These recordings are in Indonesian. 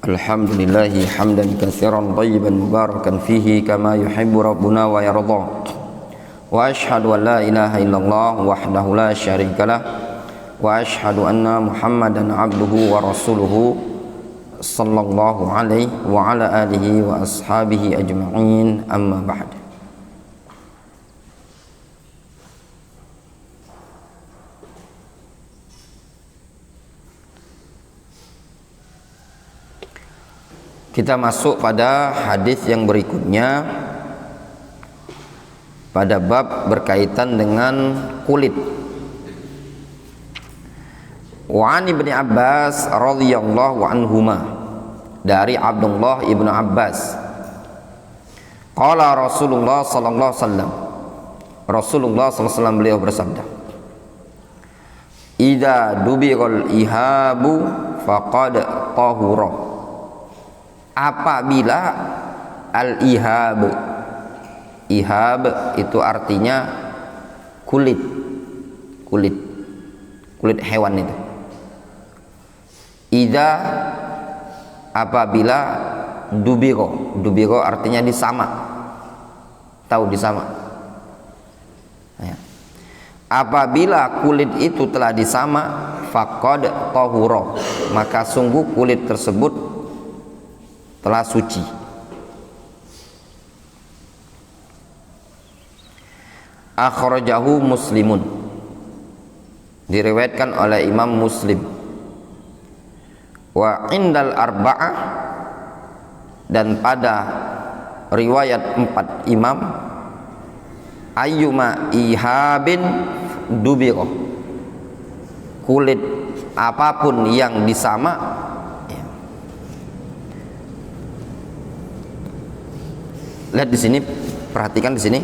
Alhamdulillahi hamdan katsiran thayyiban mubarakan fihi kama yuhibbu rabbuna wa yarda. Wa ashhadu an la ilaha illallah wahdahu la syarikalah wa ashhadu anna Muhammadan abduhu wa rasuluhu sallallahu alaihi wa ala alihi wa ashabihi ajma'in, amma ba'd. Kita masuk pada hadis yang berikutnya pada bab berkaitan dengan kulit. Wa an Ibnu Abbas radhiyallahu anhuma, dari Abdullah ibnu Abbas, qala Rasulullah sallallahu alaihi wasallam, Rasulullah sallallahu alaihi wasallam beliau bersabda, idza dubighal ihabu faqad tahura. Apabila al-ihab, ihab itu artinya kulit hewan itu. Idza, apabila dubiro artinya disama, tahu disama ya. Apabila kulit itu telah disama, faqad tahura, maka sungguh kulit tersebut telah suci. Akhrajahu Muslimun, diriwayatkan oleh Imam Muslim. Wa indal arba'ah, dan pada riwayat 4 imam, ayyuma ihabin dubiro, kulit apapun yang disama. Lihat di sini, perhatikan di sini.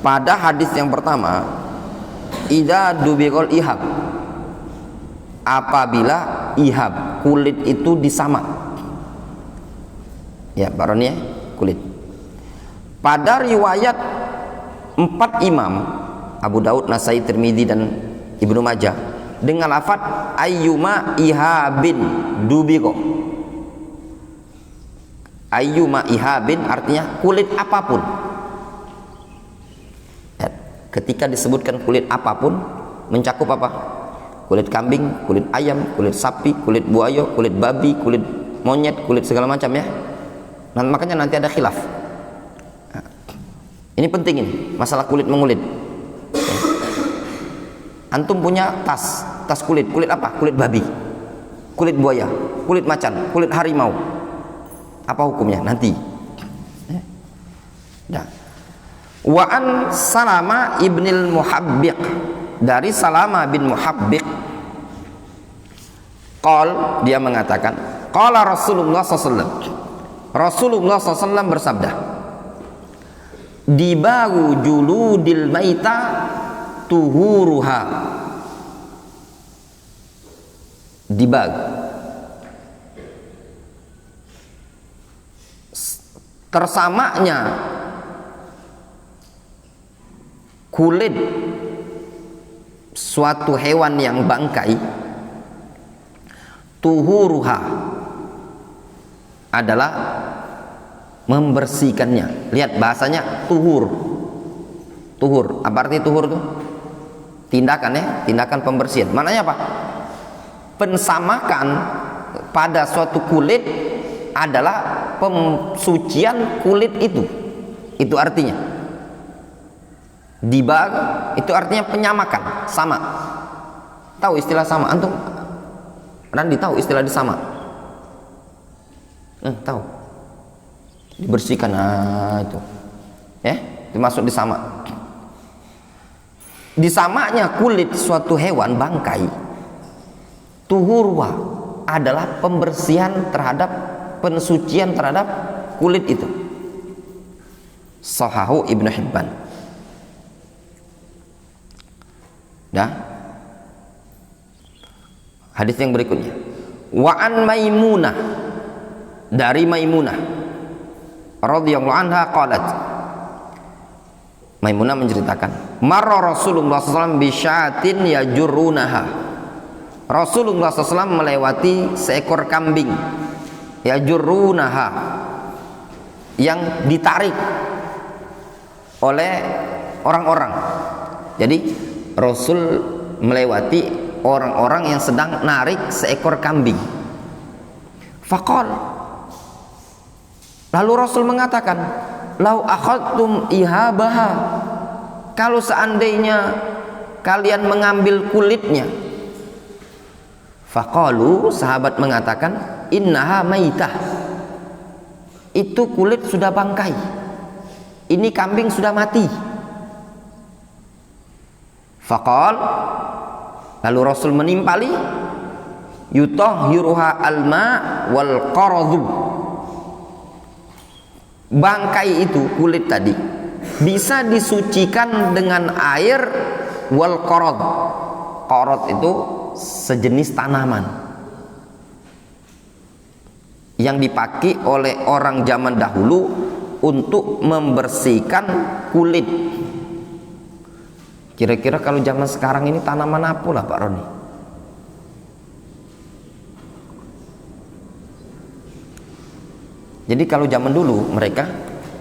Pada hadis yang pertama, idza dubighal ihab, apabila ihab, kulit itu disama. Ya, baronnya kulit. Pada riwayat 4 imam, Abu Daud, Nasai, Tirmidzi dan Ibnu Majah, dengan lafaz ayyuma ihabin dubigho. Ayyuma ihabin artinya kulit apapun. Ketika disebutkan kulit apapun, mencakup apa? Kulit kambing, kulit ayam, kulit sapi, kulit buaya, kulit babi, kulit monyet, kulit segala macam ya. Nah, makanya nanti ada khilaf. Nah, ini penting ini, masalah kulit mengulit. Antum punya tas kulit apa? Kulit babi, kulit buaya, kulit macan, kulit harimau. Apa hukumnya nanti? Nah. Wa an Salama ibnil Muhabbiq, dari Salama bin Muhabbiq, qol, dia mengatakan, qala Rasulullah SAW, Rasulullah SAW bersabda, dibagu juludil maita tuhuruha. Dibag, tersamanya kulit suatu hewan yang bangkai, tuhuruha adalah membersihkannya. Lihat bahasanya tuhur. Apa arti tuhur itu? Tindakan ya, tindakan pembersihan. Maknanya apa? Pensamakan pada suatu kulit adalah pensucian kulit itu. Itu artinya. Dibag itu artinya penyamakan, sama. Tahu istilah sama? Antum Randi tahu istilah disama? Tahu. Dibersihkan, itu. Itu masuk disama. Disamanya kulit suatu hewan bangkai, tuhurwa adalah pembersihan terhadap, pensucian terhadap kulit itu. Sahahu Ibnu Hibban. Dah. Hadis yang berikutnya, wa an Maimunah, dari Maimunah radhiyallahu anha qalat, Maimunah menceritakan, marra Rasulullah SAW bisyatin yajurrunaha, Rasulullah SAW melewati seekor kambing yajurrunaha, yang ditarik oleh orang-orang. Jadi Rasul melewati orang-orang yang sedang narik seekor kambing. Faqal, lalu Rasul mengatakan, lau akhadtum ihabaha, kalau seandainya kalian mengambil kulitnya. Faqalu, sahabat mengatakan, innaha maitah, itu kulit sudah bangkai, ini kambing sudah mati. Faqal, lalu Rasul menimpali, yutahhiruha alma wal qaradu, bangkai itu, kulit tadi bisa disucikan dengan air, wal qarad, qarad itu sejenis tanaman yang dipakai oleh orang zaman dahulu untuk membersihkan kulit. Kira-kira kalau zaman sekarang ini tanaman apa lah Pak Roni? Jadi kalau zaman dulu mereka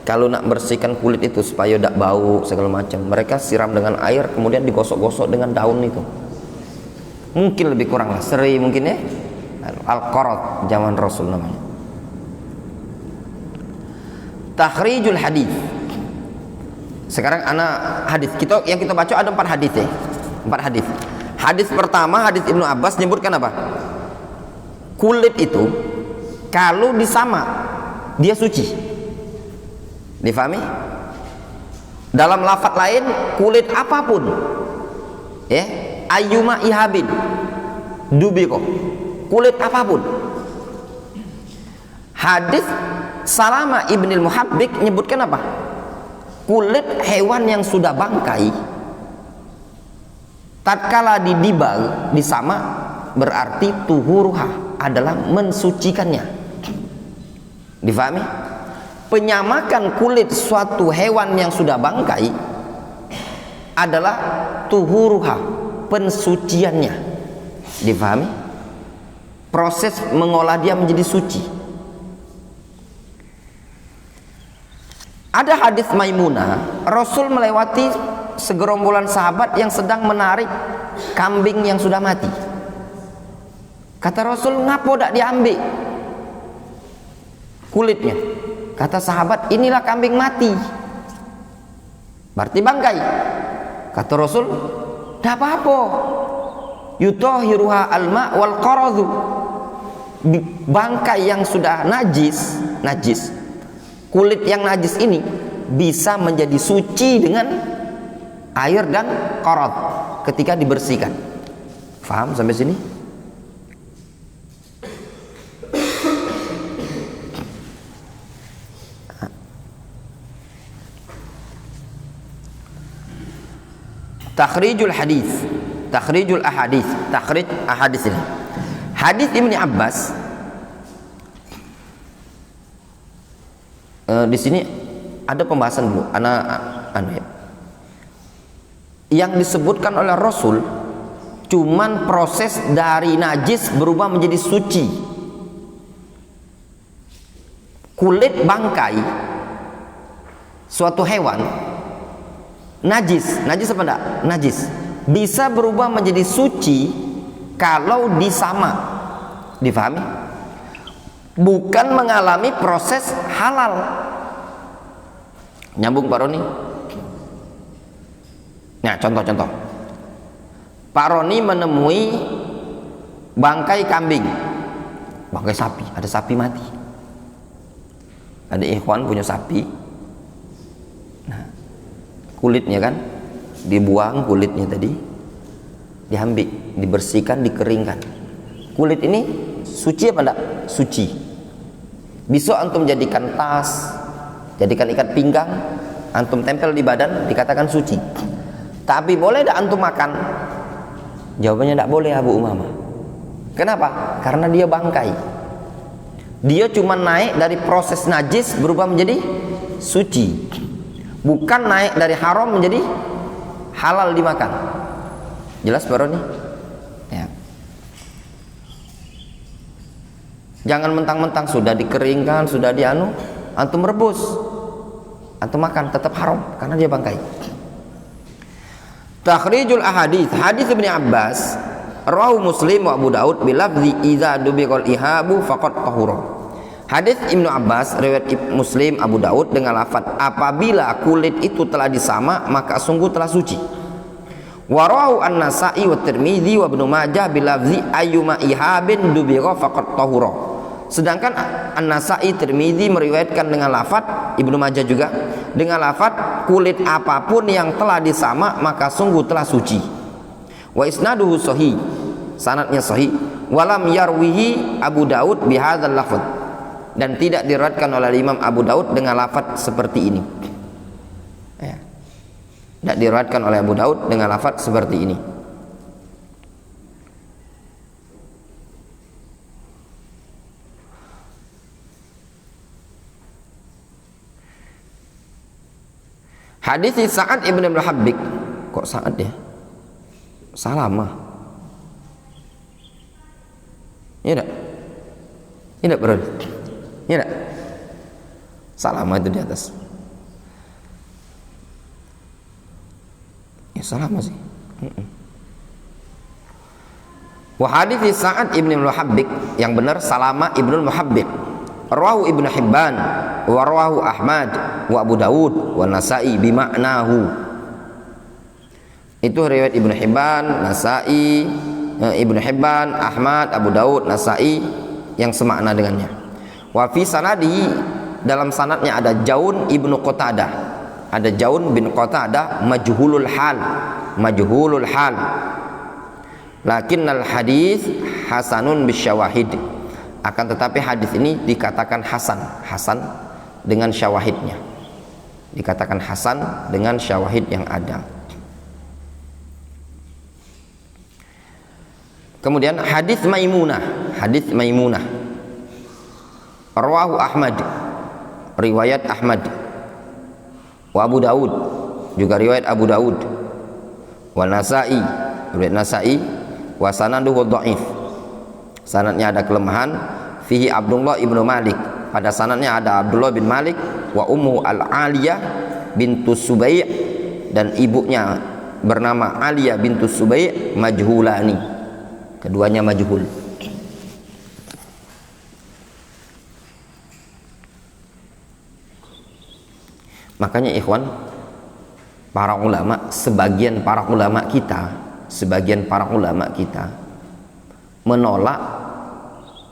kalau nak bersihkan kulit itu supaya tidak bau segala macam, mereka siram dengan air kemudian digosok-gosok dengan daun itu. Mungkin lebih kurang lah, seri mungkin ya. Al-Qarad zaman Rasul namanya. Takhrijul hadis. Sekarang anak hadis kita yang kita baca ada 4 hadis ya. 4 hadis. Hadis pertama, hadis Ibnu Abbas menyebutkan apa? Kulit itu kalau disama dia suci. Difahami? Dalam lafaz lain, kulit apapun ya, ayyuma ihabin dubiko, kulit apapun. Hadis Salama ibnil Muhabbik menyebutkan apa? Kulit hewan yang sudah bangkai tatkala didibal disama berarti tuhuruha, adalah mensucikannya. Difahami? Penyamakan kulit suatu hewan yang sudah bangkai adalah tuhuruha, pensuciannya. Difahami? Proses mengolah dia menjadi suci. Ada hadis Maimunah, Rasul melewati segerombolan sahabat yang sedang menarik kambing yang sudah mati. Kata Rasul, ngapo dak diambil kulitnya? Kata sahabat, inilah kambing mati, berarti bangkai. Kata Rasul, dak apa-apa, yutahhiruha alma wal qaradu, bangkai yang sudah najis, kulit yang najis ini bisa menjadi suci dengan air dan qarad ketika dibersihkan. Faham sampai sini? Takhrijul hadis, takhrijul ahadits, takhrij ahadits ini. Hadis Ibnu Abbas di sini ada pembahasan dulu, ya. Yang disebutkan oleh Rasul cuman proses dari najis berubah menjadi suci. Kulit bangkai suatu hewan najis apa enggak? Najis. Bisa berubah menjadi suci kalau disama. Difahami? Bukan mengalami proses halal. Nyambung Pak Roni? Nah, contoh-contoh. Pak Roni menemui bangkai kambing, bangkai sapi, ada sapi mati. Ada ikhwan punya sapi. Nah, kulitnya kan dibuang, kulitnya tadi diambil, dibersihkan, dikeringkan. Kulit ini suci apa enggak? Suci. Besok antum jadikan tas, jadikan ikat pinggang, antum tempel di badan, dikatakan suci. Tapi boleh tidak antum makan? Jawabannya tidak boleh Abu Umamah. Kenapa? Karena dia bangkai. Dia cuma naik dari proses najis berubah menjadi suci, bukan naik dari haram menjadi halal dimakan. Jelas baru nih? Ya. Jangan mentang-mentang sudah dikeringkan, sudah dianu, antum rebus, antum makan, tetap haram karena dia bangkai. Takhrijul ahadits, hadis Ibnu Abbas, rawahu Muslim wa Abu Daud bilafzi idza dubiqal ihabu faqad tahura. Hadis Ibnu Abbas riwayat Muslim, Abu Daud dengan lafaz apabila kulit itu telah disama maka sungguh telah suci. Wa rawahu An-Nasa'i wa Tirmidzi wa Ibnu Majah bilafzi ayyuma ihabin dubiqa faqad tahura. Sedangkan An-Nasa'i, Tirmidzi meriwayatkan dengan lafaz, Ibnu Majah juga dengan lafaz kulit apapun yang telah disama maka sungguh telah suci. Wa isnaduhu sahih, sanadnya sahih. Walam yarwihi Abu Daud bihadzal lafaz, dan tidak diriwayatkan oleh Imam Abu Daud dengan lafaz seperti ini. Ya. Tidak diriwayatkan oleh Abu Daud dengan lafaz seperti ini. Hadis Sa'ad ibn al-Muhabbik, kok Sa'ad ya? Salamah. Iya enggak? Iya enggak, bro? Iya enggak? Salamah itu di atas. Ya salamah sih. Wa hadis Sa'ad ibn al-Muhabbik, yang benar Salamah ibn al-Muhabbik. Rawahu Ibnu Hibban wa rawahu Ahmad wa Abu Daud wa Nasa'i bima'nahu. Itu riwayat Ibnu Hibban, Nasa'i, Ibnu Hibban, Ahmad, Abu Daud, Nasa'i yang semakna dengannya. Wa fi sanadi, dalam sanadnya ada Jaun ibnu Qatadah. Ada Jaun bin Qatadah majhulul hal, majhulul hal. Lakinnal hadis hasanun bisyawahid. Akan tetapi hadis ini dikatakan hasan, hasan dengan syawahidnya. Dikatakan hasan dengan syawahid yang ada. Kemudian hadis Maimunah, hadis Maimunah. Rawahu Ahmad, riwayat Ahmad. Wa Abu Daud, juga riwayat Abu Daud. Wa Nasa'i, riwayat Nasa'i. Wa sanaduhu dhaif. Sanadnya ada kelemahan. Fihi Abdullah ibnu Malik, pada sanadnya ada Abdullah bin Malik. Wa ummu al-Aliyah bintu Subai', dan ibunya bernama Aliyah bintu Subai' majhulani. Keduanya majhul. Makanya ikhwan, para ulama, sebagian para ulama kita menolak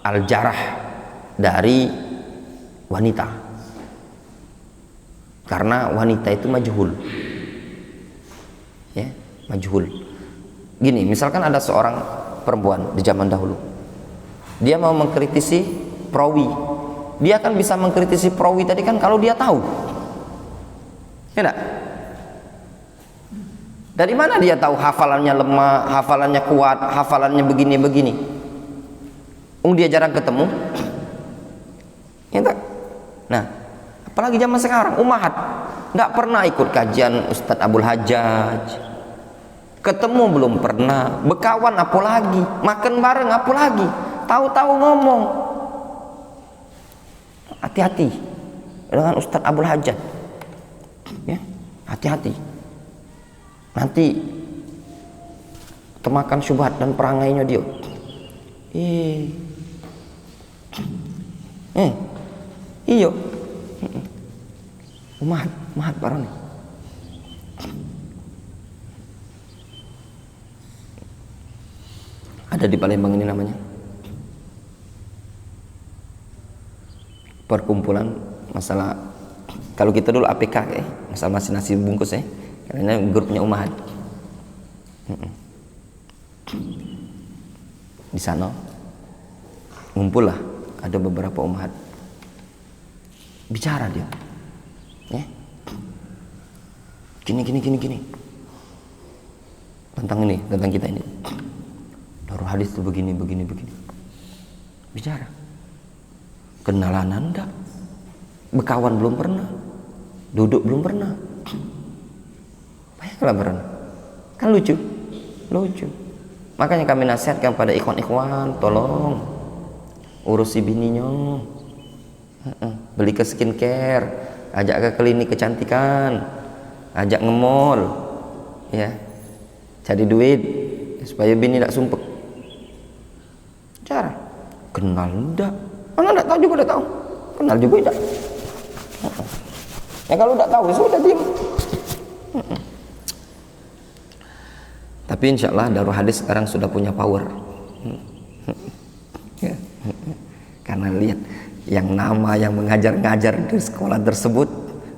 al-jarah dari wanita, karena wanita itu majhul, ya, majhul. Gini, misalkan ada seorang perempuan di zaman dahulu, dia mau mengkritisi perawi, dia akan bisa mengkritisi perawi tadi kan kalau dia tahu, ya enggak? Dari mana dia tahu hafalannya lemah, hafalannya kuat, hafalannya begini-begini? Dia jarang ketemu, ya tak? Nah, apalagi zaman sekarang, ummahat nggak pernah ikut kajian Ustadz Abdul Hajjaj, ketemu belum pernah, berkawan apalagi, makan bareng apalagi, tahu-tahu ngomong. Hati-hati dengan Ustadz Abdul Hajjaj, ya, hati-hati. Nanti kemakan syubhat dan perangainya dia. Iyo, mahat barang. Ada di Palembang ini namanya perkumpulan masalah, kalau kita dulu APK masalah nasi bungkus karena grupnya umahat. Di sana ngumpul lah, ada beberapa umahat, bicara dia, ya, gini tentang ini, tentang kita ini, Darul Hadis itu begini, bicara. Kenalan anda, berkawan belum pernah, duduk belum pernah, bayangkanlah pernah, kan lucu. Makanya kami nasihatkan pada ikhwan-ikhwan, tolong urusi bininya. Beli ke skincare, ajak ke klinik kecantikan, ajak nge-mall, ya, cari duit supaya bini tidak sumpek. Cara kenal enggak? Mana enggak tahu juga udah tahu. Kenal juga enggak? Ya kalau enggak tahu sudah diam. Tapi insya Allah Darul Hadis sekarang sudah punya power. Karena lihat yang nama yang mengajar-ngajar di sekolah tersebut,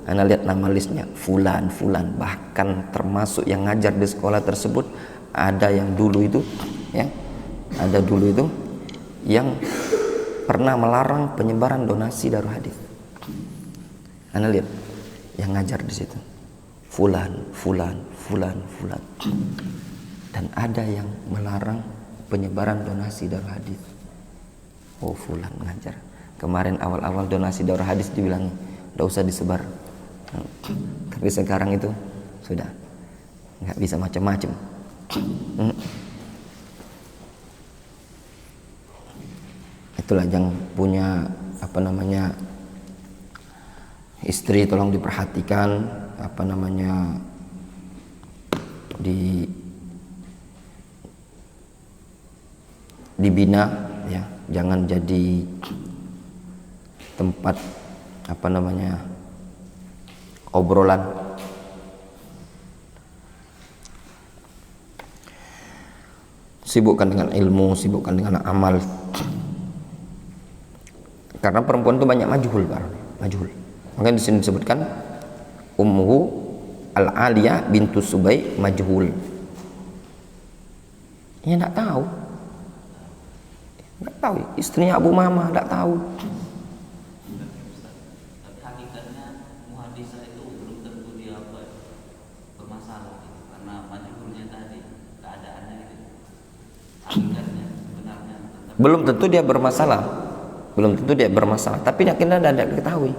Anda lihat nama listnya fulan, bahkan termasuk yang ngajar di sekolah tersebut ada yang dulu itu, ya, ada dulu itu yang pernah melarang penyebaran donasi Darul Hadis. Anda lihat yang ngajar di situ fulan, dan ada yang melarang penyebaran donasi Darul Hadis. Oh, fulan ngajar. Kemarin awal-awal donasi Darul Hadis dibilang udah usah disebar. Tapi sekarang itu sudah nggak bisa macam-macam. Itulah yang punya istri tolong diperhatikan, dibina, ya, jangan jadi tempat obrolan. Sibukkan dengan ilmu, sibukkan dengan amal. Karena perempuan itu banyak majhul. Makanya di sini disebutkan ummuhu al-Aliyah bintu Subay majhul. Ya enggak tahu. Enggak tahu, istrinya Abu Mama enggak tahu. Tapi hakikatnya muhadisah itu belum tentu dia bermasalah gitu. Karena majhulnya tadi keadaannya gitu. Hakikatnya sebenarnya Belum tentu dia bermasalah, tapi akhirnya tidak diketahui.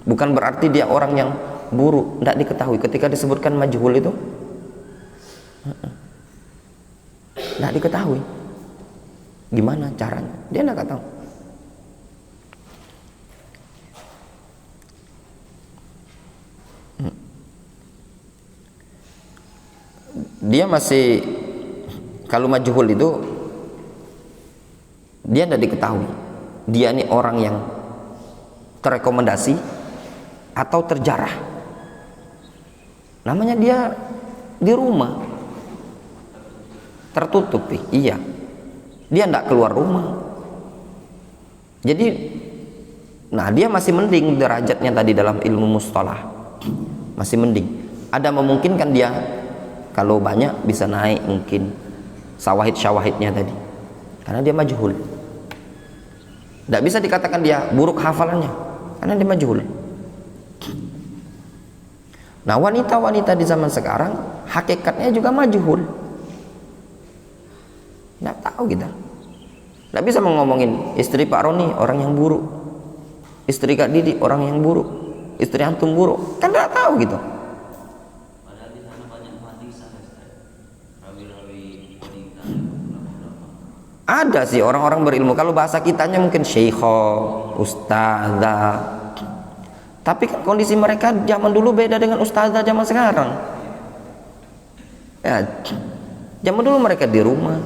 Bukan berarti dia orang yang buruk, tidak diketahui. Ketika disebutkan majhul itu tidak diketahui gimana caranya, dia tidak tahu. Dia masih, kalau majhul itu dia tidak diketahui dia ini orang yang terrekomendasi atau terjarah. Namanya dia di rumah tertutup, iya, dia tidak keluar rumah. Jadi dia masih mending derajatnya tadi dalam ilmu mustalah, masih mending. Ada memungkinkan dia kalau banyak bisa naik mungkin syawahid-syawahidnya tadi, karena dia majhul. Tidak bisa dikatakan dia buruk hafalannya, karena dia majhul. Nah, wanita-wanita di zaman sekarang hakikatnya juga majhul. Tidak tahu kita. Tidak bisa ngomongin istri Pak Roni orang yang buruk, istri Kak Didi orang yang buruk, istri antum buruk, kan tidak tahu gitu. Padahal di sana banyak muhadisah, rawi-rawi wanita. Ada sih orang-orang berilmu, kalau bahasa kitanya mungkin syekhoh, ustazah. Tapi kan kondisi mereka zaman dulu beda dengan ustazah zaman sekarang. Ya, zaman dulu mereka di rumah.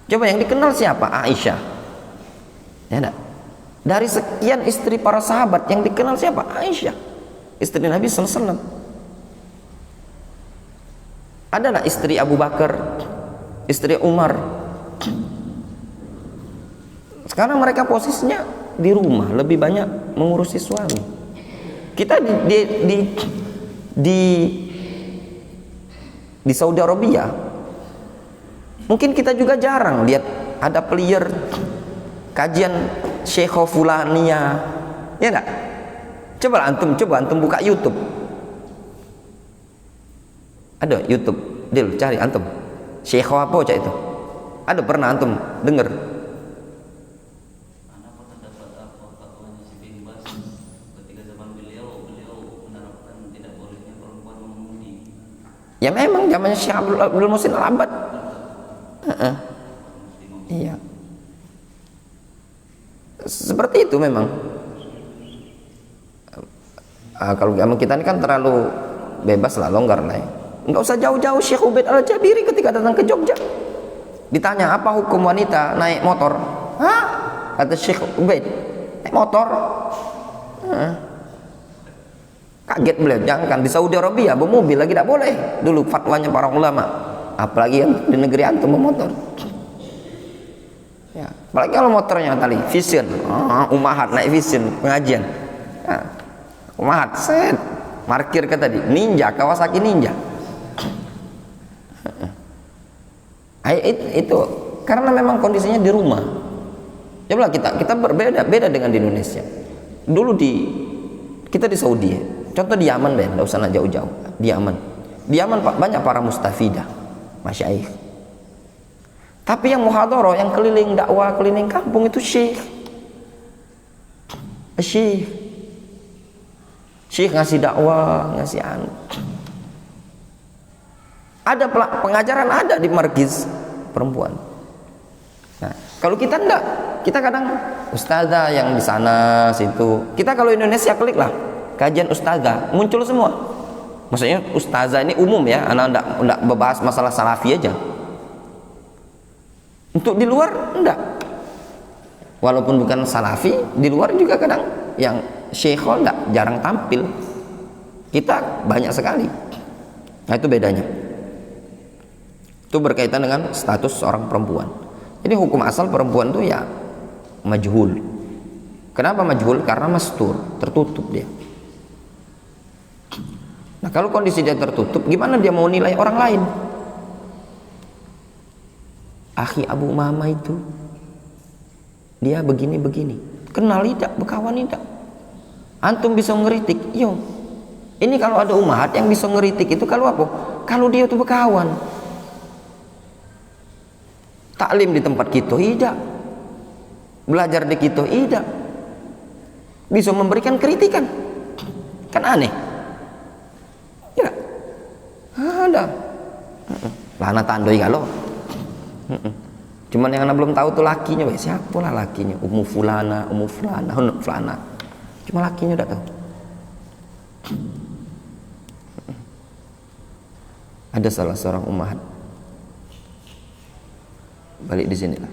Coba yang dikenal siapa? Aisyah. Ya enggak? Dari sekian istri para sahabat yang dikenal siapa? Aisyah, istri Nabi sallallahu alaihi wasallam. Ada enggak istri Abu Bakar, istri Umar? Sekarang mereka posisinya di rumah, lebih banyak mengurusi suami. Kita di Saudi Arabia, mungkin kita juga jarang lihat ada player kajian Syekh Fulania, ya enggak? Coba antum buka YouTube. Ada YouTube, Dil, cari antum. Syekh apa cak itu? Ada pernah antum dengar? Anda pernah dapat fatwanya si bin Bas ketika zaman beliau menerapkan tidak bolehnya perempuan mengemudi. Ya memang zamannya Syekh Abdul Muhsin Al-Abbad. Iya. Seperti itu memang. Kalau zaman kita ini kan terlalu bebas lah, longgar lah ya. Enggak usah jauh-jauh. Syekh Ubaid Al-Jabiri ketika datang ke Jogja ditanya apa hukum wanita naik motor. Hah? Kata Syekh Ubaid, naik motor? Kaget beliau. Jangan, di Saudi Arabia bermobil lagi tidak boleh dulu fatwanya para ulama, apalagi yang di negeri antum bermotor ya. Apalagi kalau motornya tali Vision, Umahat naik Vision pengajian ya. Umahat set markir ke tadi Ninja, Kawasaki Ninja. Itu karena memang kondisinya di rumah. Coba kita beda dengan di Indonesia. Dulu kita di Saudi ya. Contoh di Yaman deh, enggak usah jauh-jauh. Di Yaman banyak para mustafidah, masyaikh. Tapi yang muhadharah, yang keliling dakwah, keliling kampung itu Syekh ngasih dakwah, ngasih ada pengajaran, ada di markiz perempuan. Nah, kalau kita enggak, kita kadang ustazah yang di sana situ. Kita kalau Indonesia klik lah kajian ustazah, muncul semua. Maksudnya ustazah ini umum ya, anak enggak membahas masalah salafi aja. Untuk di luar enggak. Walaupun bukan salafi, di luar juga kadang yang syekhol enggak, jarang tampil. Kita banyak sekali. Nah, itu bedanya. Itu berkaitan dengan status seorang perempuan. Jadi hukum asal perempuan itu ya majhul. Kenapa majhul? Karena mastur, tertutup dia. Nah, kalau kondisi dia tertutup, gimana dia mau nilai orang lain? Akhi Abu Umamah itu dia begini-begini, kenal tidak, berkawan tidak, antum bisa ngeritik. Yo, ini kalau ada umahat yang bisa ngeritik itu kalau apa? Kalau dia itu berkawan. Taklim di tempat kita tidak, belajar di kita tidak, bisa memberikan kritikan, kan aneh ya? Ada lana tandoi kalau cuman yang anak belum tahu tuh lakinya, siapa lah lakinya, Ummu Fulana, cuma lakinya udah tahu. Ada salah seorang ummahat balik di sini lah.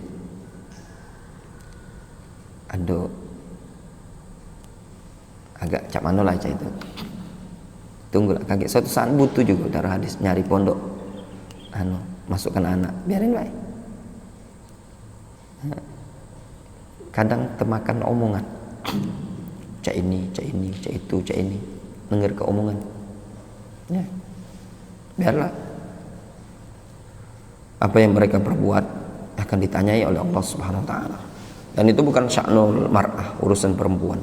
Aduh, agak cak mano lah cak itu. Tunggulah kaget. Suatu saat butuh juga darah hadis nyari pondok. Masukkan anak, biarin baik. Kadang termakan omongan. Cak ini, cak itu, cak ini. Dengar ke omongan. Ya. Biarlah. Apa yang mereka perbuat akan ditanyai oleh Allah Subhanahu wa taala. Dan itu bukan sya'nul mar'ah, urusan perempuan.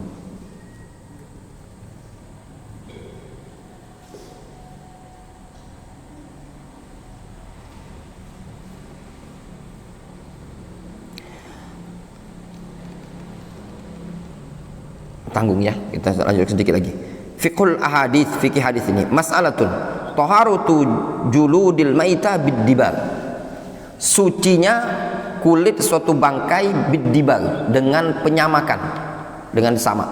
Tanggung ya, kita lanjut sedikit lagi. Fiqhul ahadits, fikih hadis ini. Mas'alatun taharatu juludil maita bid-dibal. Sucinya kulit suatu bangkai bid-dibal dengan penyamakan, dengan sama.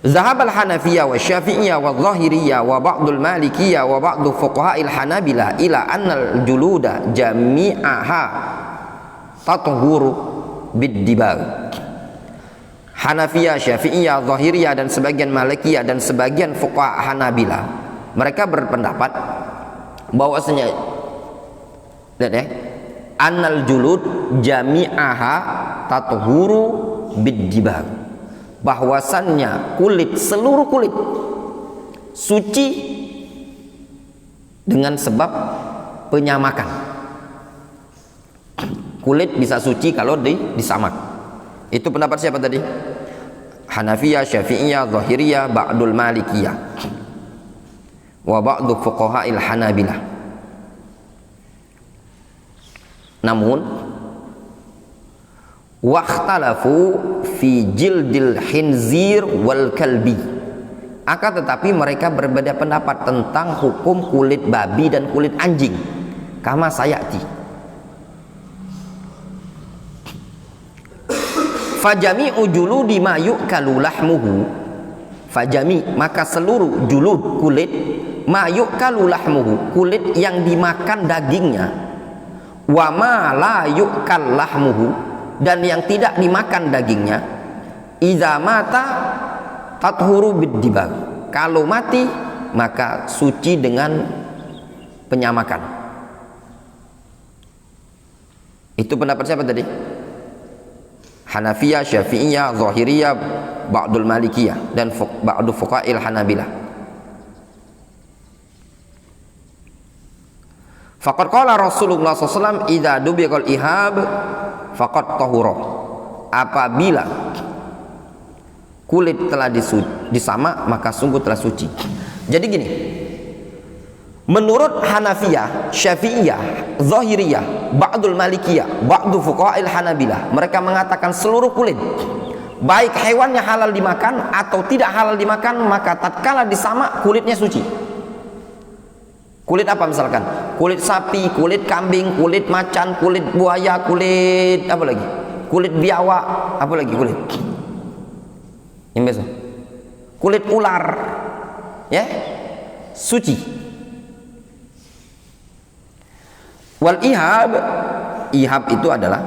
Zahabal Hanafiyah wa Syafi'iyah wa Zahiriyah wa ba'dul Malikiyah wa ba'du fuqaha'il Hanabila ila annal juluda jami'aha tathuru bid-dibal. Hanafiyah, Syafi'iyah, Zahiriyah dan sebagian Malikiyah dan sebagian fuqaha Hanabila, mereka berpendapat bahwasanya annal julud jami'aha tathuru bid-dibal, bahwasannya kulit, seluruh kulit suci dengan sebab penyamakan. Kulit bisa suci kalau disamak. Itu pendapat siapa tadi? Hanafiyah, Syafi'iyah, Zahiriyah, ba'dul Malikiyah wa ba'du fuqaha'il Hanabilah. Namun wakhtalafu fi jildil khinzir wal kalbi, akan tetapi mereka berbeda pendapat tentang hukum kulit babi dan kulit anjing. Kama sayati, Fajami'u juludi ma yu'kalu lahmuhu, fajami maka seluruh julud kulit, ma yu'kalu lahmuhu kulit yang dimakan dagingnya, wa ma la yu'kal lahmuhu dan yang tidak dimakan dagingnya, idza mata tathuru bid-dibag, kalau mati maka suci dengan penyamakan. Itu pendapat siapa tadi? Hanafiyah, Syafi'iyah, Zahiriyah, ba'dul Malikiyah dan ba'du fuqa'il Hanabilah. Faqad qala Rasulullah SAW idza dubiqal ihab faqad tahura, apabila kulit telah disamak maka sungguh telah suci. Jadi gini, menurut Hanafiyah, Syafi'iyah, Zahiriyah, ba'dul Malikiyah, ba'du fuqa'il Hanabilah, mereka mengatakan seluruh kulit baik hewannya halal dimakan atau tidak halal dimakan, maka tatkala disamak kulitnya suci. Kulit apa misalkan? Kulit sapi, kulit kambing, kulit macan, kulit buaya, kulit apa lagi? Kulit biawak, apa lagi kulit? Yang biasa. Kulit ular. Ya? Suci. Wal ihab, ihab itu adalah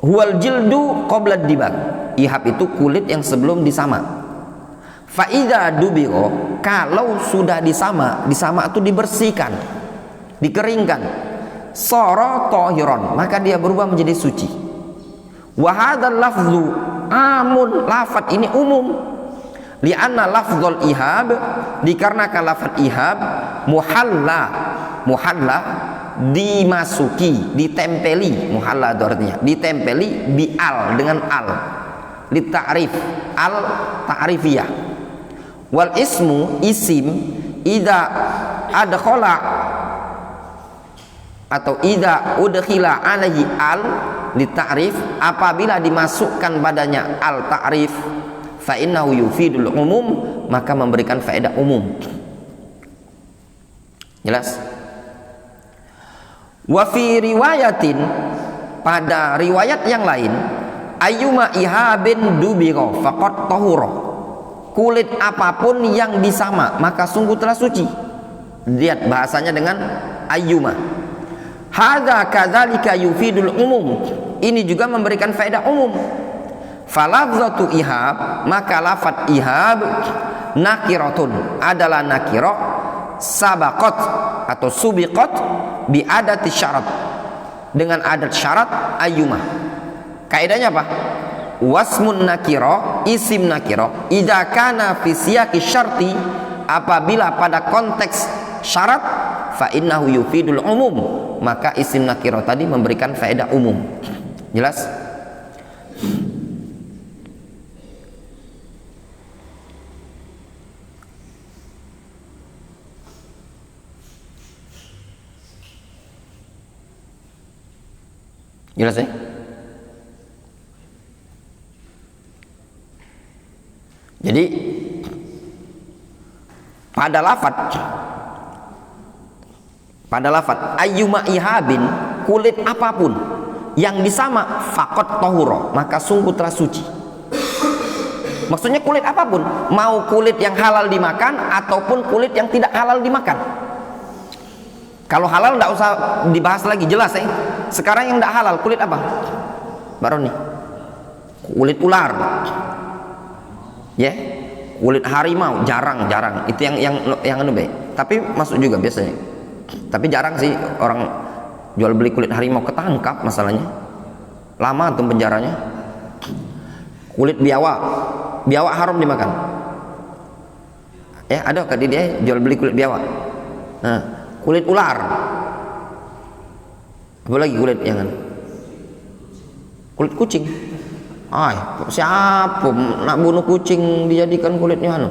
huwal jildu qabla dibag. Ihab itu kulit yang sebelum disamak. Fa idza dubiro, kalau sudah disamak, disamak itu dibersihkan, dikeringkan, sara tahiran, maka dia berubah menjadi suci. Wa hadzal lafzu amun, lafaz ini umum. Li'anna lafzul ihab, dikarenakan lafaz ihab muhalla, muhalla dimasuki, ditempeli, muhalla itu artinya ditempeli bi al, dengan al, li ta'rif, al ta'rifiyah. Wal ismu, isim, idza adkhala atau idza udkhila alaihi al li ta'rif, apabila dimasukkan padanya al ta'rif, fa innahu yufidul umum, maka memberikan faedah umum. Jelas? Wa fi riwayatin, pada riwayat yang lain, ayyuma ihabin dubira faqad tahura, kulit apapun yang disamak maka sungguh telah suci. Lihat bahasanya dengan ayyuma. Hadza kadzalika yufidul umum, ini juga memberikan faedah umum. Falafzatu ihab, maka lafaz ihab nakiratun, adalah nakirah sabaqat atau subiqat bi adati syarat, dengan adat syarat ayyuma. Kaidahnya apa? Wasmun nakirah, isim nakirah, idza kana fi siyaqi syarti, apabila pada konteks syarat, fa innahu yufidul umum, maka isim nakirah tadi memberikan faedah umum. Jelas? Jelas ya? Jadi pada lafaz ayyuma ihabin, kulit apapun yang disamak faqat tahura, maka sungguh telah suci. Maksudnya kulit apapun, mau kulit yang halal dimakan ataupun kulit yang tidak halal dimakan. Kalau halal tidak usah dibahas lagi, jelas ya. Sekarang yang tidak halal kulit apa? Baru nih, kulit ular, ya, kulit harimau jarang, itu yang anu be. Tapi masuk juga biasanya. Tapi jarang sih orang jual beli kulit harimau, ketangkap masalahnya, lama tuh penjaranya. Kulit biawak haram dimakan. Ya ada kali dia jual beli kulit biawak. Nah, kulit ular, apa lagi kulit yang anu? Kulit kucing. Ay, siapa nak bunuh kucing dijadikan kulitnya anu?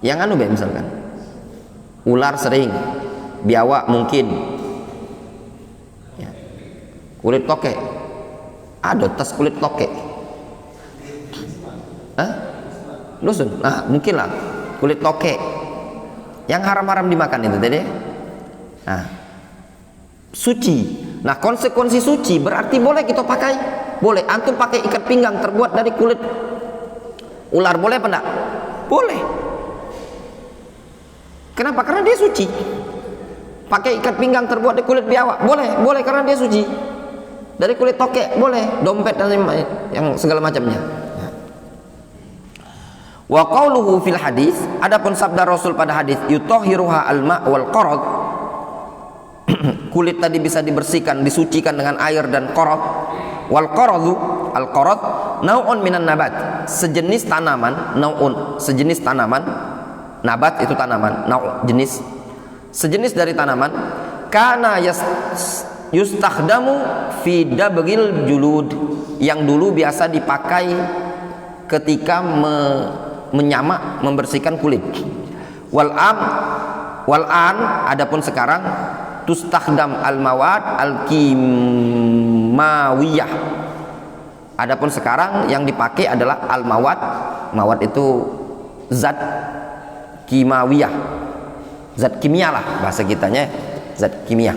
Yang anu be misalkan. Ular sering, biawak mungkin. Ya. Kulit tokek. Ada tas kulit tokek. Hah? Dusun. Nah, mungkin lah kulit tokek. Yang haram-haram dimakan itu tadi. Nah, suci. Nah, konsekuensi suci berarti boleh kita pakai. Boleh. Antum pakai ikat pinggang terbuat dari kulit ular, boleh apa enggak? Boleh. Kenapa? Karena dia suci. Pakai ikat pinggang terbuat dari kulit biawak, boleh karena dia suci. Dari kulit tokek boleh, dompet dan yang segala macamnya. Wa qauluhu fil hadis, adapun sabda Rasul pada hadis, yutahhiruha al-ma' wal qarad. Kulit tadi bisa dibersihkan, disucikan dengan air dan qarad. Wal qaradu, al-qarad nau'un minan nabat, sejenis tanaman, nau'un, sejenis tanaman. Nabat itu tanaman, nau' jenis, sejenis dari tanaman. Kana yustakhdamu fi dabril julud, yang dulu biasa dipakai ketika menyamak, membersihkan kulit. Wal an adapun sekarang tustakhdam al mawad al kimawiyah. Adapun sekarang yang dipakai adalah al mawad. Mawad itu zat kimawiyah, zat kimia lah bahasa kitanya, zat kimia.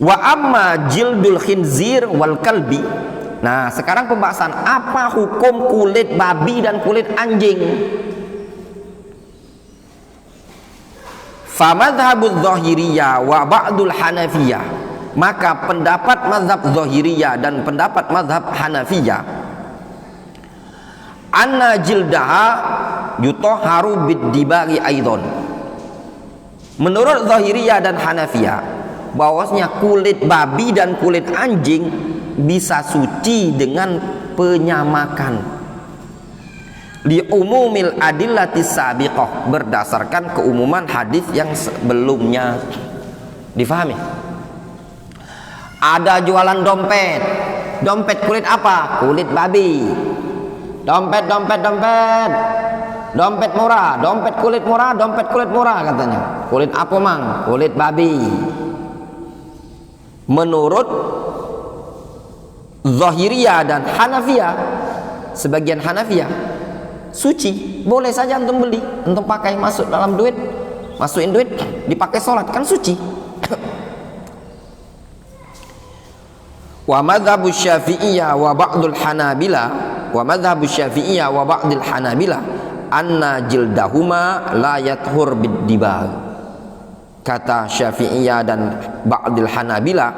Wa amma jildul khinzir wal kalbi. Nah, sekarang pembahasan apa hukum kulit babi dan kulit anjing. Fa madhhabudz zahiriyah wa ba'dul hanafiyah, maka pendapat mazhab zahiriyah dan pendapat mazhab hanafiyah, anna jildaha yutahharu bid-dibari aidon. Menurut zahiriyah dan hanafiyah, bahwasanya kulit babi dan kulit anjing bisa suci dengan penyamakan. Li umumil adillatis sabiqah, berdasarkan keumuman hadis yang sebelumnya. Difahami? Ada jualan dompet. Dompet kulit apa? Kulit babi. Dompet murah, dompet kulit murah katanya. Kulit apa mang? Kulit babi. Menurut Zahiriyah dan Hanafiyah, sebagian Hanafiyah, suci, boleh saja antum beli, antum pakai, masuk dalam duit, masukin duit, dipakai sholat, kan suci. Wa madhabu syafi'iyah wa ba'dul hanabila, wa madhabu syafi'iyah wa ba'dul hanabila anna jildahuma la yathur bid-dibag. Kata Syafi'iyah dan ba'dul hanabila,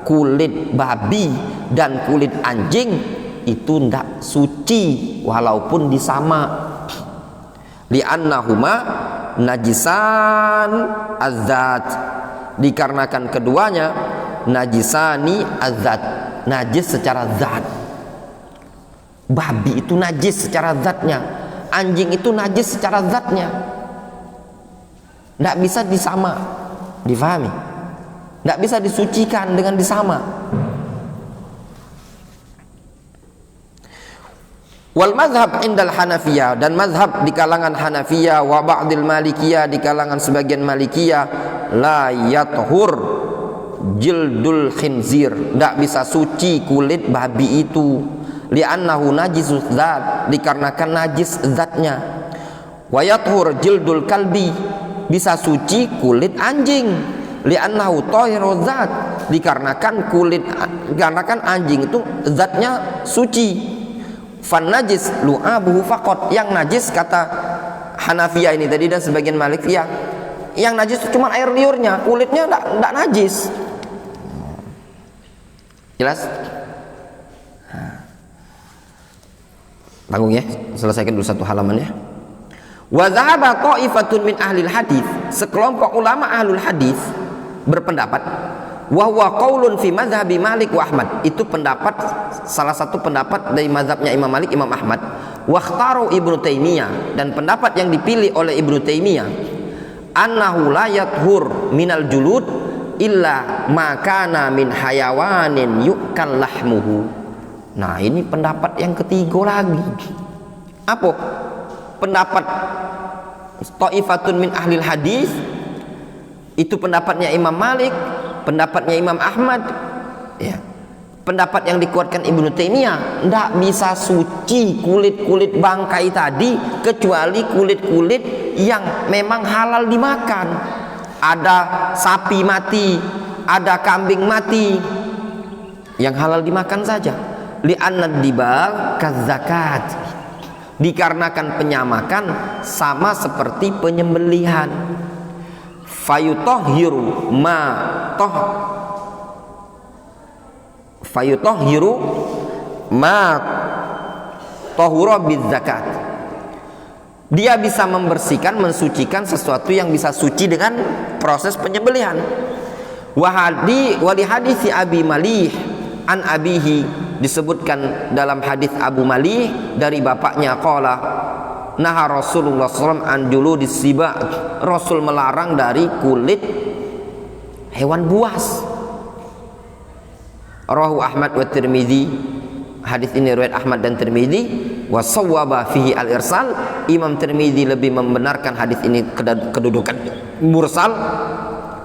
kulit babi dan kulit anjing itu tidak suci walaupun disama. Li'annahuma najisan azat, dikarenakan keduanya najisani azat, najis secara zat. Babi itu najis secara zatnya, anjing itu najis secara zatnya, tidak bisa disama. Difahami? Tidak bisa disucikan dengan disama. Wal mazhab indal Hanafiyah, dan mazhab di kalangan Hanafiyah, wa ba'dil Malikiyah, di kalangan sebagian Malikiyah, la yathur jildul khinzir, tidak bisa suci kulit babi itu. Li'annahu najisus zat, dikarenakan najis zatnya. Wa yathur jildul kalbi, bisa suci kulit anjing. Li'annahu tahiru zat, dikarenakan anjing itu zatnya suci. Fan najis lu'abuhu faqat, yang najis kata Hanafiyah ini tadi dan sebagian Malikiyah, yang najis itu cuma air liurnya, kulitnya tidak najis. Jelas? Tanggung ya, selesaikan dulu satu halaman ya. Wa dhahaba ta'ifatun min ahlil hadis, sekelompok ulama ahlul hadis berpendapat, wa huwa qaulun fi mazhabi Malik wa Ahmad, itu pendapat, salah satu pendapat dari mazhabnya Imam Malik, Imam Ahmad. Wa ikhtaru Ibnu Taimiyah, dan pendapat yang dipilih oleh Ibnu Taimiyah, annahu la yathur minal julud illa ma kana min hayawanin yu'kal lahmuhu. Nah, ini pendapat yang ketiga lagi. Apa? Pendapat ta'ifatun min ahlil hadis, itu pendapatnya Imam Malik, pendapatnya Imam Ahmad ya. Pendapat yang dikuatkan Ibnu Taimiyah, tidak bisa suci kulit-kulit bangkai tadi kecuali kulit-kulit yang memang halal dimakan. Ada sapi mati, ada kambing mati, yang halal dimakan saja. Li'anna dibal kazakat, dikarenakan penyamakan sama seperti penyembelihan. Fayutahhiru ma tahura bizakat, dia bisa membersihkan, mensucikan sesuatu yang bisa suci dengan proses penyembelihan. Wali hadis Abi Malih an abihi, disebutkan dalam hadis Abu Malih dari bapaknya, qala naha Rasulullah SAW an juludis siba, Rasul melarang dari kulit hewan buas. Rawahu Ahmad wa Tirmidzi, hadis ini riwayat Ahmad dan Tirmidzi. Wa sawwaba fihi al-irsal, Imam Tirmidzi lebih membenarkan hadis ini kedudukan mursal,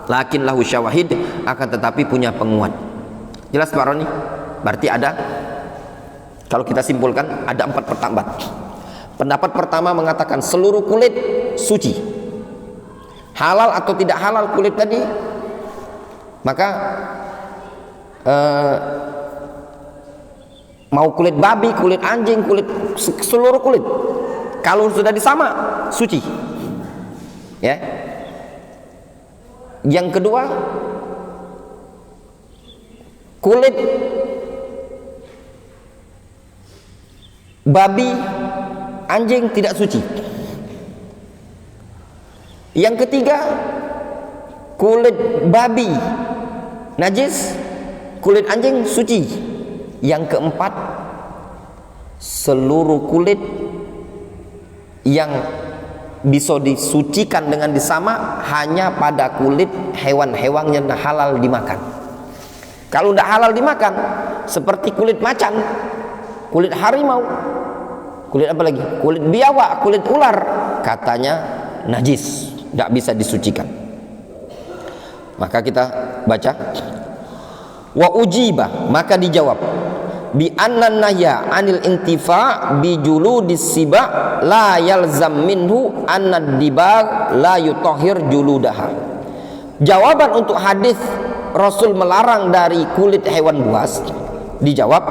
lakin lahu syawahid, akan tetapi punya penguat. Jelas Pak Roni? Berarti ada, kalau kita simpulkan ada 4 pendapat. Pendapat pertama mengatakan seluruh kulit suci. Halal atau tidak halal kulit tadi, maka mau kulit babi, kulit anjing, kulit seluruh kulit, kalau sudah disama suci. Ya. Yang kedua, kulit babi, anjing tidak suci. Yang ketiga, kulit babi najis, kulit anjing suci. Yang keempat, seluruh kulit yang bisa disucikan dengan disama hanya pada kulit hewan-hewan yang halal dimakan. Kalau tidak halal dimakan, seperti kulit macan, kulit harimau, kulit apa lagi? Kulit biawak, kulit ular, katanya najis, tidak bisa disucikan. Maka kita baca, wa ujiba, maka dijawab, bi anna nahya anil intifa bi juludis siba la yalzam minhu anna dibag la yutahhir juludaha. Jawaban untuk hadis Rasul melarang dari kulit hewan buas, dijawab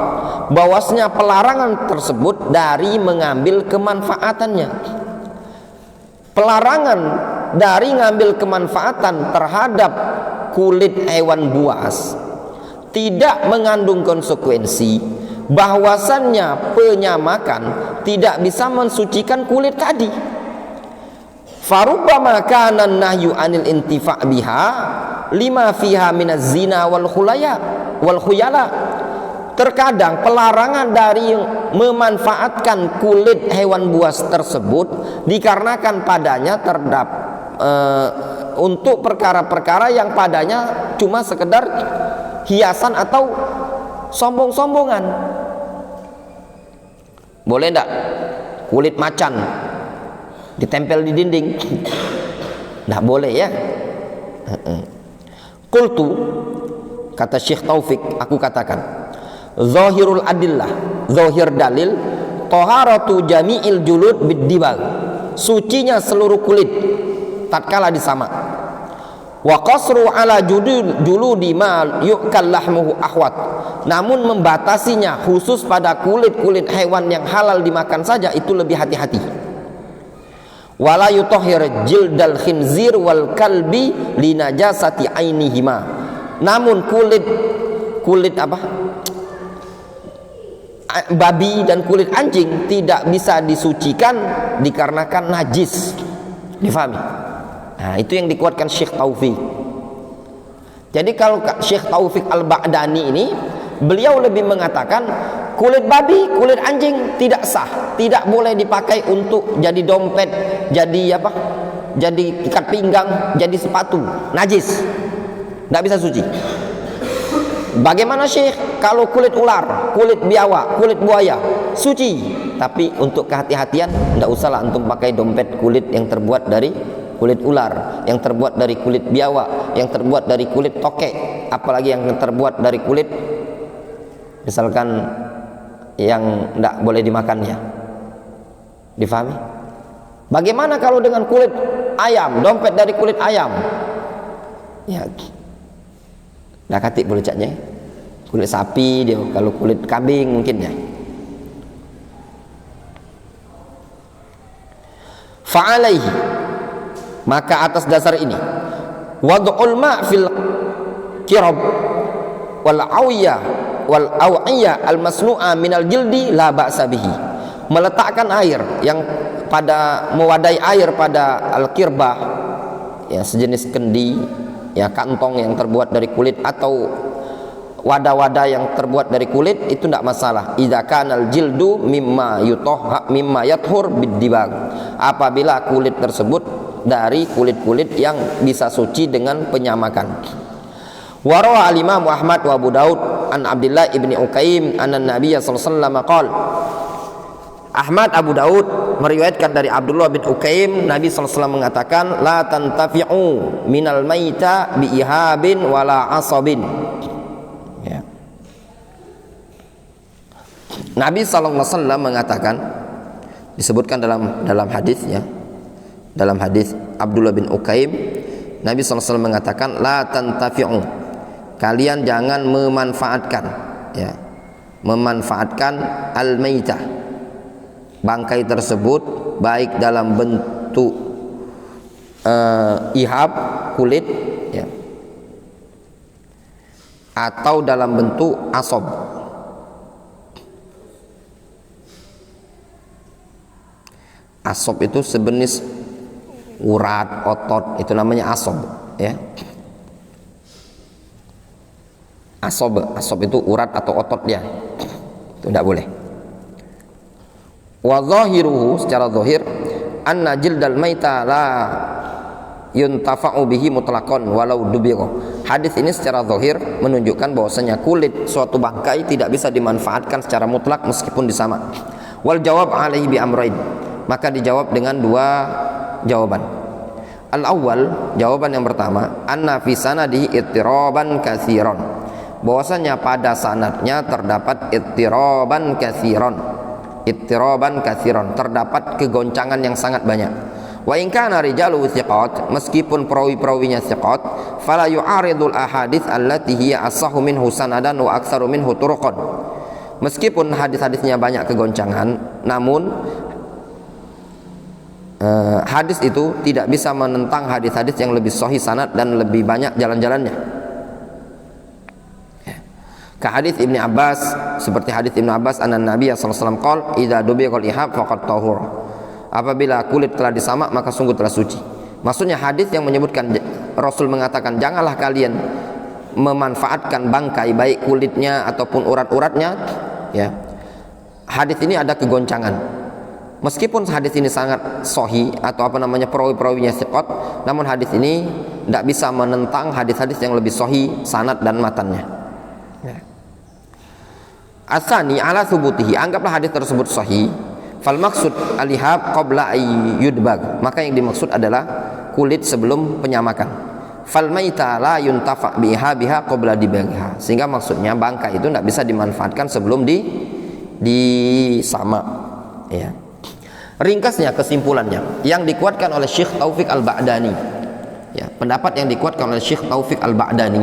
bahwasanya pelarangan tersebut dari mengambil kemanfaatannya. Pelarangan dari ngambil kemanfaatan terhadap kulit hewan buas tidak mengandung konsekuensi bahwasannya penyamakan tidak bisa mensucikan kulit tadi. Farubbama kana nahyu anil intifa' biha lima fiha minaz zina wal khuyala. Terkadang pelarangan dari memanfaatkan kulit hewan buas tersebut dikarenakan padanya untuk perkara-perkara yang padanya cuma sekedar hiasan atau sombong-sombongan. Boleh enggak kulit macan ditempel di dinding? Enggak boleh ya. Qultu, kata Syekh Taufik, aku katakan, zahirul adillah, zahir dalil, taharatu jami'il julud bid-dibag, sucinya seluruh kulit tatkala disama. Wa qasru ala juludi ma yu'kal lahmuhu ahwat, namun membatasinya khusus pada kulit-kulit hewan yang halal dimakan saja itu lebih hati-hati. Wala yutahhir jildal khinzir wal kalbi li najasati ainihima, namun kulit apa babi dan kulit anjing tidak bisa disucikan dikarenakan najis. Difahami? Nah, itu yang dikuatkan Syekh Taufik. Jadi kalau Syekh Taufik Al-Ba'dani ini, beliau lebih mengatakan kulit babi, kulit anjing tidak sah, tidak boleh dipakai untuk jadi dompet, jadi apa? Jadi ikat pinggang, jadi sepatu, najis. Tidak bisa suci. Bagaimana Syekh kalau kulit ular, kulit biawak, kulit buaya suci, tapi untuk kehati-hatian tidak usahlah antum pakai dompet kulit yang terbuat dari kulit ular, yang terbuat dari kulit biawak, yang terbuat dari kulit tokek, apalagi yang terbuat dari kulit misalkan yang tidak boleh dimakannya. Difahami? Bagaimana kalau dengan kulit ayam, dompet dari kulit ayam? Ya, dah katik boleh caknya. Kulit sapi dia, kalau kulit kambing mungkin ya. Fa'alaihi, maka atas dasar ini wad'ul ma' fil qirab wal awiyah al masnu'a minal jildi la ba'sa bihi. Meletakkan air yang mewadai air pada al kirbah, ya sejenis kendi, ya kantong yang terbuat dari kulit atau wadah-wadah yang terbuat dari kulit, itu tidak masalah. Idza kanal jildu mimma yathur bidibag, apabila kulit tersebut dari kulit-kulit yang bisa suci dengan penyamakan. Warawa al-Imam Ahmad wa Abu Daud an Abdullah ibni Uqaim anna Nabiy sallallahu alaihi wasallam qala. Ahmad, Abu Daud meriwayatkan dari Abdullah bin Uqaim, Nabi sallallahu alaihi wasallam mengatakan, la tantafi'u minal maita bi ihabin wala asabin. Ya. Nabi sallallahu alaihi wasallam mengatakan, disebutkan dalam hadis ya, dalam hadis Abdullah bin Uqaim, Nabi sallallahu alaihi wasallam mengatakan, la tantafi'u, kalian jangan memanfaatkan, ya, memanfaatkan al-maitah, bangkai tersebut, baik dalam bentuk ihab, kulit, ya, atau dalam bentuk asob. Asob itu sejenis urat, otot, itu namanya asob, ya. Asob itu urat atau otot dia, itu tidak boleh. Wa zahiruhu, secara zahir, anna jildal maita la yuntafa'u bihi mutlaqan walau dubigha. Hadis ini secara zahir menunjukkan bahwasanya kulit suatu bangkai tidak bisa dimanfaatkan secara mutlak meskipun disamak. Wal jawab alaihi bi amrain, maka dijawab dengan dua jawaban. Al awal, jawaban yang pertama, anna fi sanadihi ittiraban katsiran, bahwasanya pada sanadnya terdapat ittiraban katsiran, terdapat kegoncangan yang sangat banyak. Wa in kana rijalu thiqat, meskipun perawi-perawinya thiqat, fala yu'aridul ahadits allati hiya asahhu minhu sanadan wa aktsaru minhu turuqan. Meskipun hadis-hadisnya banyak kegoncangan, namun hadis itu tidak bisa menentang hadis-hadis yang lebih sahih sanad dan lebih banyak jalan-jalannya. Ka hadis Ibnu Abbas, seperti hadis Ibnu Abbas, anna Nabi sallallahu alaihi wasallam qala, idza dubiqal ihab faqad tahur, apabila kulit telah disamak maka sungguh telah suci. Maksudnya hadis yang menyebutkan Rasul mengatakan janganlah kalian memanfaatkan bangkai baik kulitnya ataupun urat-uratnya, ya. Hadis ini ada kegoncangan. Meskipun hadis ini sangat sahih atau perawi-perawinya thiqat, namun hadis ini tidak bisa menentang hadis-hadis yang lebih sahih sanad dan matannya. Ya. Asani ala thubutihi, anggaplah hadis tersebut sahih. Fal maksud al-ihab qabla ayyudbag, maka yang dimaksud adalah kulit sebelum penyamakan. Fal maita la yuntafa bi ihabiha qabla dibagha, sehingga maksudnya bangkai itu tidak bisa dimanfaatkan sebelum disamak, ya. Ringkasnya, kesimpulannya yang dikuatkan oleh Syekh Taufik Al-Ba'dani, ya, pendapat yang dikuatkan oleh Syekh Taufik Al-Ba'dani,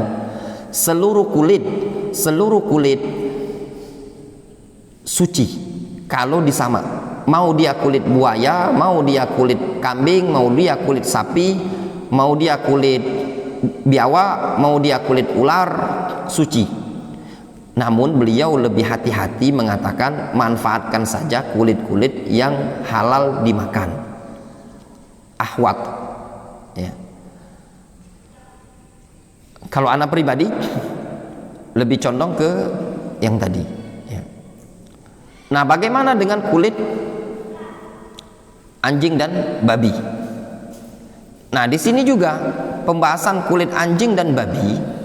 seluruh kulit suci kalau disamak, mau dia kulit buaya, mau dia kulit kambing, mau dia kulit sapi, mau dia kulit biawak, mau dia kulit ular, suci. Namun beliau lebih hati-hati mengatakan manfaatkan saja kulit-kulit yang halal dimakan, ahwat, ya. Kalau anak pribadi lebih condong ke yang tadi, ya. Nah, bagaimana dengan kulit anjing dan babi? Nah, di sini juga pembahasan kulit anjing dan babi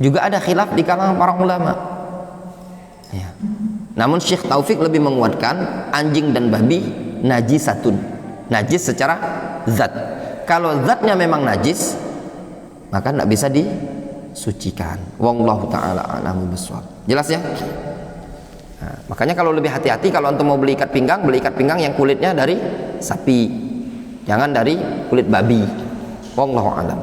juga ada khilaf di kalangan para ulama, ya. Namun Syekh Taufik lebih menguatkan anjing dan babi najisatun, najis secara zat. Kalau zatnya memang najis, maka tidak bisa disucikan. Wallahu ta'ala a'lamu bishawab. Jelas ya? Nah, makanya kalau lebih hati-hati kalau antum mau beli ikat pinggang yang kulitnya dari sapi, jangan dari kulit babi. Wallahu a'lam.